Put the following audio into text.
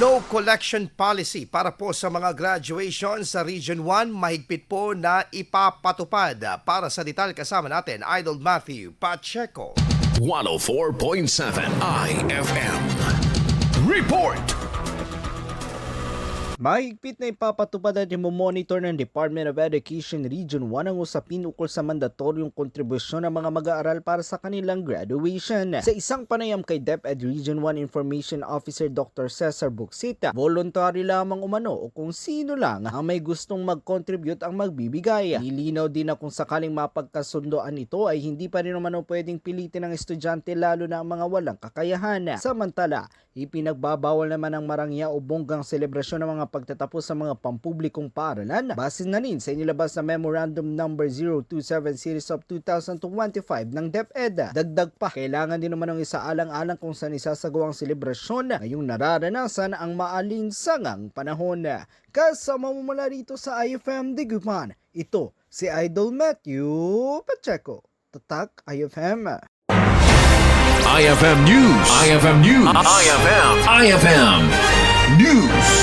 No collection policy para po sa mga graduation sa Region 1, mahigpit po na ipapatupad. Para sa detalye kasama natin, Idol Matthew Pacheco. 104.7 IFM. Report! Mahigpit na ipapatupad at monitor ng Department of Education Region 1 ang usapin ukol sa mandatoryong kontribusyon ng mga mag-aaral para sa kanilang graduation. Sa isang panayam kay DepEd Region 1 Information Officer Dr. Cesar Buxita, voluntary lamang umano o kung sino lang ang may gustong mag-contribute ang magbibigay. Nilinaw din na kung sakaling mapagkasundoan ito ay hindi pa rin umano pwedeng pilitin ng estudyante lalo na ang mga walang kakayahan. Samantala, ipinagbabawal naman ang marangya o bonggang selebrasyon ng mga pagtatapos sa mga pampublikong paaralan base na rin sa inilabas na Memorandum No. 027 Series of 2025 ng DepEd. Dagdag pa, kailangan din naman ng isaalang-alang kung saan isasagawa ang selebrasyon ngayong nararanasan ang maalinsangang panahon. Kasama mo mula rito sa IFM Digupan, ito si Idol Matthew Pacheco. Tatak IFM. IFM News. IFM News. IFM News.